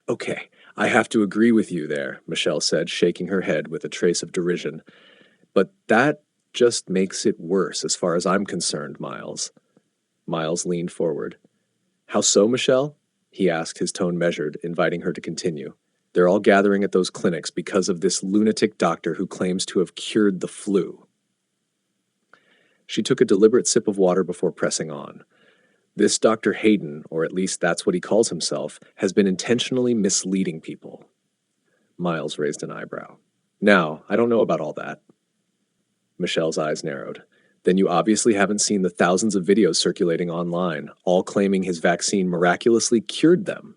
Okay, I have to agree with you there, Michelle said, shaking her head with a trace of derision. But that just makes it worse as far as I'm concerned, Miles. Miles leaned forward. How so, Michelle? He asked, his tone measured, inviting her to continue. They're all gathering at those clinics because of this lunatic doctor who claims to have cured the flu. She took a deliberate sip of water before pressing on. This Dr. Hayden, or at least that's what he calls himself, has been intentionally misleading people. Miles raised an eyebrow. Now, I don't know about all that. Michelle's eyes narrowed. Then you obviously haven't seen the thousands of videos circulating online, all claiming his vaccine miraculously cured them.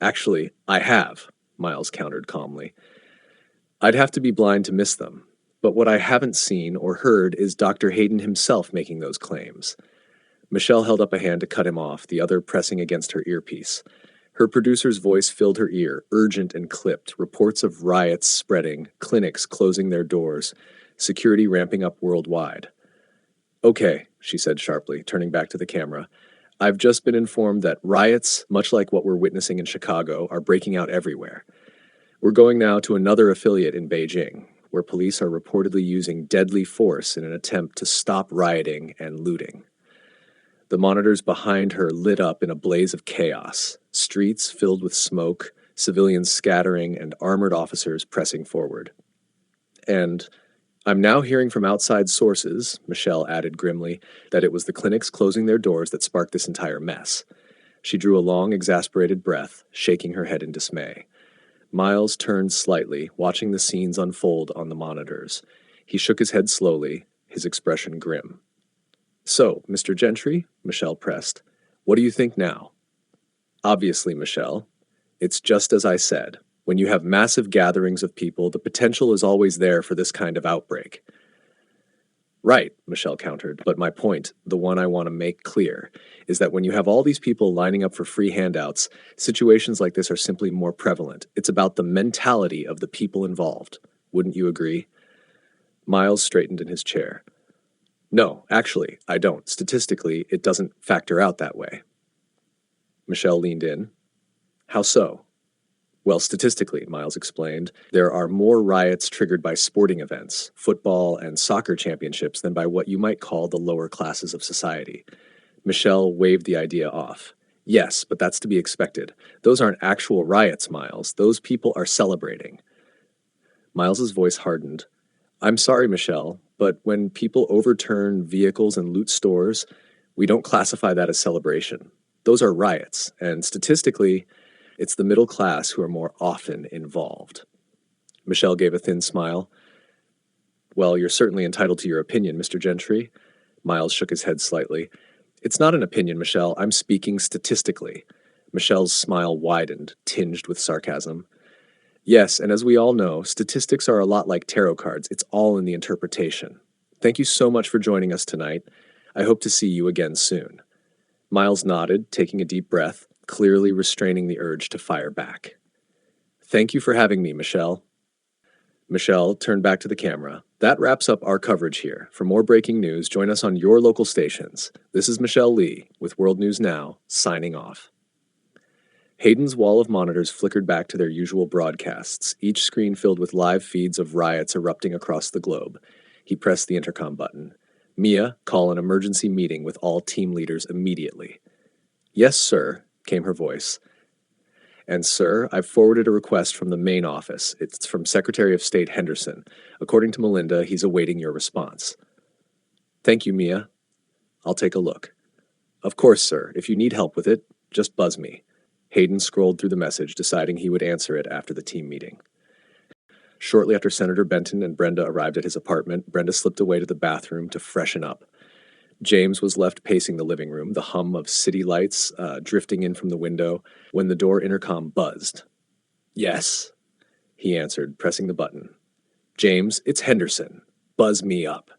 Actually, I have, Miles countered calmly. I'd have to be blind to miss them. But what I haven't seen or heard is Dr. Hayden himself making those claims. Michelle held up a hand to cut him off, the other pressing against her earpiece. Her producer's voice filled her ear, urgent and clipped, reports of riots spreading, clinics closing their doors, security ramping up worldwide. Okay, she said sharply, turning back to the camera. I've just been informed that riots, much like what we're witnessing in Chicago, are breaking out everywhere. We're going now to another affiliate in Beijing, where police are reportedly using deadly force in an attempt to stop rioting and looting. The monitors behind her lit up in a blaze of chaos, streets filled with smoke, civilians scattering, and armored officers pressing forward. And I'm now hearing from outside sources, Michelle added grimly, that it was the clinics closing their doors that sparked this entire mess. She drew a long, exasperated breath, shaking her head in dismay. Miles turned slightly, watching the scenes unfold on the monitors. He shook his head slowly, his expression grim. So, Mr. Gentry, Michelle pressed, what do you think now? Obviously, Michelle, it's just as I said. When you have massive gatherings of people, the potential is always there for this kind of outbreak. Right, Michelle countered, but my point, the one I want to make clear, is that when you have all these people lining up for free handouts, situations like this are simply more prevalent. It's about the mentality of the people involved. Wouldn't you agree? Miles straightened in his chair. No, actually, I don't. Statistically, it doesn't factor out that way. Michelle leaned in. How so? Well, statistically, Miles explained, there are more riots triggered by sporting events, football and soccer championships, than by what you might call the lower classes of society. Michelle waved the idea off. Yes, but that's to be expected. Those aren't actual riots, Miles. Those people are celebrating. Miles's voice hardened. I'm sorry, Michelle, but when people overturn vehicles and loot stores, we don't classify that as celebration. Those are riots, and statistically, it's the middle class who are more often involved. Michelle gave a thin smile. Well, you're certainly entitled to your opinion, Mr. Gentry. Miles shook his head slightly. It's not an opinion, Michelle. I'm speaking statistically. Michelle's smile widened, tinged with sarcasm. Yes, and as we all know, statistics are a lot like tarot cards. It's all in the interpretation. Thank you so much for joining us tonight. I hope to see you again soon. Miles nodded, taking a deep breath, clearly restraining the urge to fire back. Thank you for having me, Michelle. Michelle turned back to the camera. That wraps up our coverage here. For more breaking news, join us on your local stations. This is Michelle Lee with World News Now, signing off. Hayden's wall of monitors flickered back to their usual broadcasts, each screen filled with live feeds of riots erupting across the globe. He pressed the intercom button. Mia, call an emergency meeting with all team leaders immediately. Yes, sir, came her voice. And, sir, I've forwarded a request from the main office. It's from Secretary of State Henderson. According to Melinda, he's awaiting your response. Thank you, Mia. I'll take a look. Of course, sir. If you need help with it, just buzz me. Hayden scrolled through the message, deciding he would answer it after the team meeting. Shortly after Senator Benton and Brenda arrived at his apartment, Brenda slipped away to the bathroom to freshen up. James was left pacing the living room, the hum of city lights drifting in from the window, when the door intercom buzzed. Yes, he answered, pressing the button. James, it's Henderson. Buzz me up.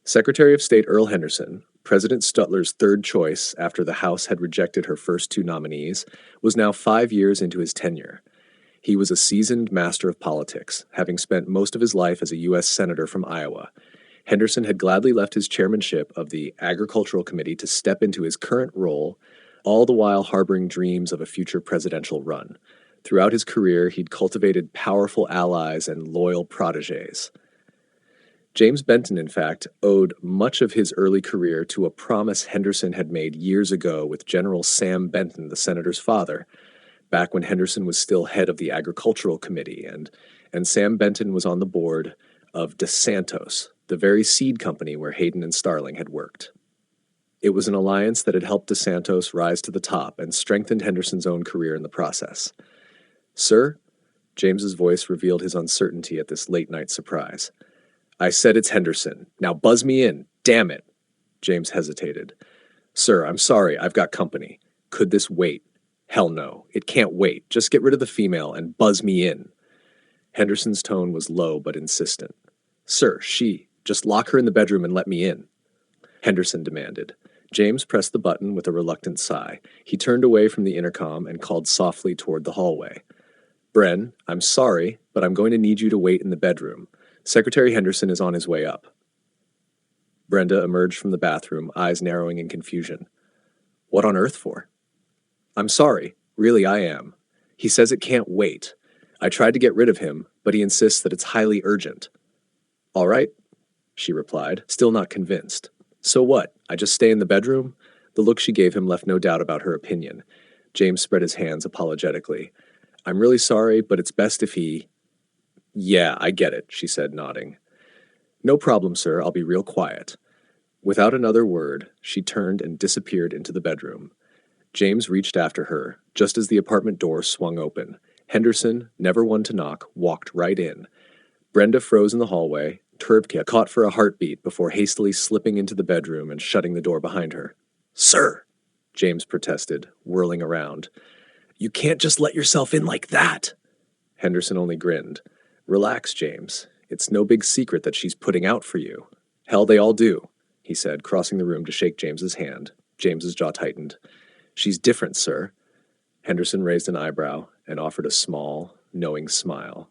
Secretary of State Earl Henderson, President Stutler's third choice after the House had rejected her first two nominees, was now 5 years into his tenure. He was a seasoned master of politics, having spent most of his life as a U.S. Senator from Iowa. Henderson had gladly left his chairmanship of the Agricultural Committee to step into his current role all the while harboring dreams of a future presidential run. Throughout his career, he'd cultivated powerful allies and loyal protégés. James Benton, in fact, owed much of his early career to a promise Henderson had made years ago with General Sam Benton, the senator's father, back when Henderson was still head of the Agricultural Committee, and Sam Benton was on the board of DeSantos, the very seed company where Hayden and Starling had worked. It was an alliance that had helped DeSantos rise to the top and strengthened Henderson's own career in the process. "Sir?" James's voice revealed his uncertainty at this late-night surprise. "I said it's Henderson. Now buzz me in. Damn it." James hesitated. "Sir, I'm sorry. I've got company. Could this wait?" "Hell no. It can't wait. Just get rid of the female and buzz me in." Henderson's tone was low but insistent. "Sir, just lock her in the bedroom and let me in," Henderson demanded. James pressed the button with a reluctant sigh. He turned away from the intercom and called softly toward the hallway. "Bren, I'm sorry, but I'm going to need you to wait in the bedroom. Secretary Henderson is on his way up." Brenda emerged from the bathroom, eyes narrowing in confusion. "What on earth for?" "I'm sorry. Really, I am. He says it can't wait. I tried to get rid of him, but he insists that it's highly urgent." "All right," she replied, still not convinced. "So what? I just stay in the bedroom?" The look she gave him left no doubt about her opinion. James spread his hands apologetically. "I'm really sorry, but it's best if he—" "Yeah, I get it," she said, nodding. "No problem, sir. I'll be real quiet." Without another word, she turned and disappeared into the bedroom. James reached after her, just as the apartment door swung open. Henderson, never one to knock, walked right in. Brenda froze in the hallway. Turbke caught for a heartbeat before hastily slipping into the bedroom and shutting the door behind her. "Sir," James protested, whirling around. "You can't just let yourself in like that." Henderson only grinned. "Relax, James. It's no big secret that she's putting out for you." "Hell, they all do," he said, crossing the room to shake James's hand. James's jaw tightened. "She's different, sir." Henderson raised an eyebrow and offered a small, knowing smile.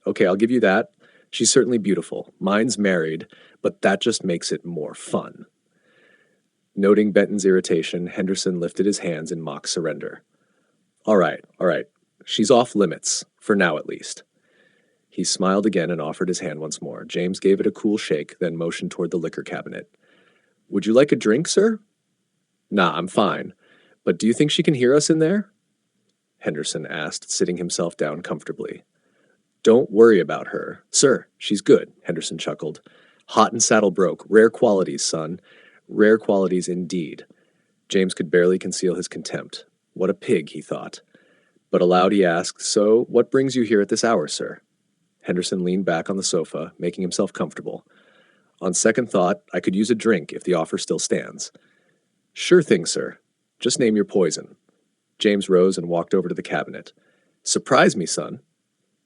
Okay, I'll give you that. She's certainly beautiful. Mine's married, but that just makes it more fun." Noting Benton's irritation, Henderson lifted his hands in mock surrender. All right. She's off limits, for now at least." He smiled again and offered his hand once more. James gave it a cool shake, then motioned toward the liquor cabinet. "Would you like a drink, sir?" "Nah, I'm fine. But do you think she can hear us in there?" Henderson asked, sitting himself down comfortably. "Don't worry about her. Sir, she's good," Henderson chuckled. "Hot and saddle broke. Rare qualities, son. Rare qualities indeed." James could barely conceal his contempt. What a pig, he thought. But aloud he asked, "So, what brings you here at this hour, sir?" Henderson leaned back on the sofa, making himself comfortable. "On second thought, I could use a drink if the offer still stands." "Sure thing, sir. Just name your poison." James rose and walked over to the cabinet. "Surprise me, son."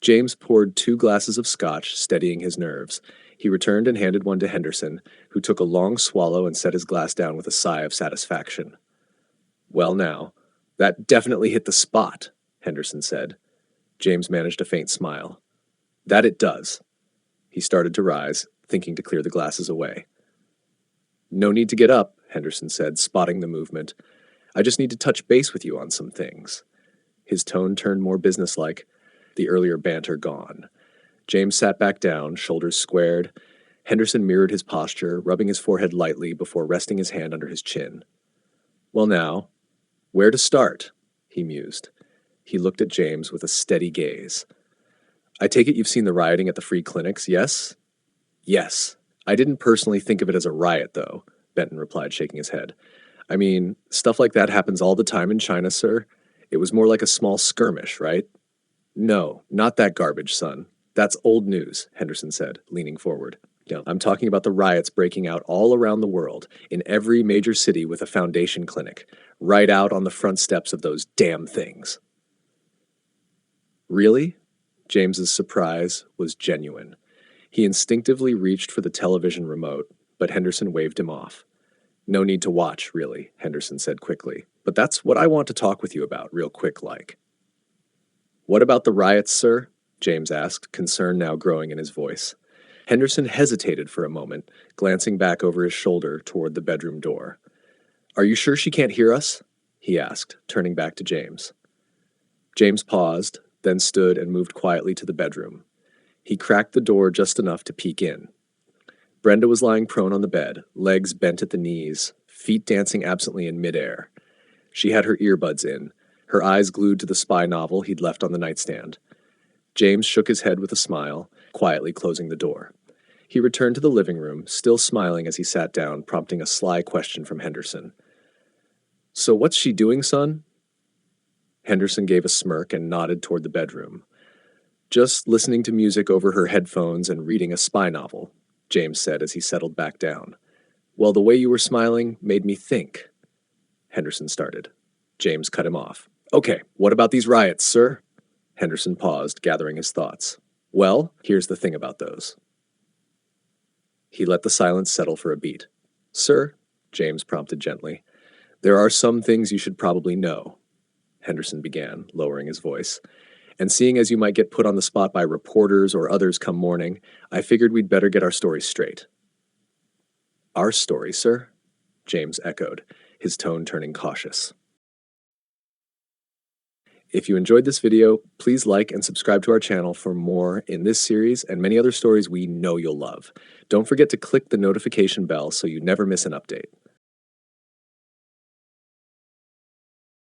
James poured 2 glasses of scotch, steadying his nerves. He returned and handed one to Henderson, who took a long swallow and set his glass down with a sigh of satisfaction. "Well now, that definitely hit the spot," Henderson said. James managed a faint smile. "That it does." He started to rise, thinking to clear the glasses away. "No need to get up," Henderson said, spotting the movement. "I just need to touch base with you on some things." His tone turned more businesslike, the earlier banter gone. James sat back down, shoulders squared. Henderson mirrored his posture, rubbing his forehead lightly before resting his hand under his chin. "Well now, where to start?" he mused. He looked at James with a steady gaze. "I take it you've seen the rioting at the free clinics, yes?" "Yes. I didn't personally think of it as a riot, though," Benton replied, shaking his head. "I mean, stuff like that happens all the time in China, sir. It was more like a small skirmish, right?" "No, not that garbage, son. That's old news," Henderson said, leaning forward. "I'm talking about the riots breaking out all around the world, in every major city with a foundation clinic, right out on the front steps of those damn things." "Really?" James's surprise was genuine. He instinctively reached for the television remote, but Henderson waved him off. "No need to watch, really," Henderson said quickly. "But that's what I want to talk with you about, real quick-like." "What about the riots, sir?" James asked, concern now growing in his voice. Henderson hesitated for a moment, glancing back over his shoulder toward the bedroom door. Are you sure she can't hear us? He asked, turning back to James. James paused, then stood and moved quietly to the bedroom. He cracked the door just enough to peek in. Brenda was lying prone on the bed, legs bent at the knees, feet dancing absently in midair. She had her earbuds in, her eyes glued to the spy novel he'd left on the nightstand. James shook his head with a smile, quietly closing the door. He returned to the living room, still smiling as he sat down, prompting a sly question from Henderson. So what's she doing, son? Henderson gave a smirk and nodded toward the bedroom. Just listening to music over her headphones and reading a spy novel, James said as he settled back down. Well, the way you were smiling made me think. Henderson started. James cut him off. Okay, what about these riots, sir? Henderson paused, gathering his thoughts. Well, here's the thing about those. He let the silence settle for a beat. Sir, James prompted gently, there are some things you should probably know, Henderson began, lowering his voice. And seeing as you might get put on the spot by reporters or others come morning, I figured we'd better get our story straight. Our story, sir? James echoed, his tone turning cautious. If you enjoyed this video, please like and subscribe to our channel for more in this series and many other stories we know you'll love. Don't forget to click the notification bell so you never miss an update.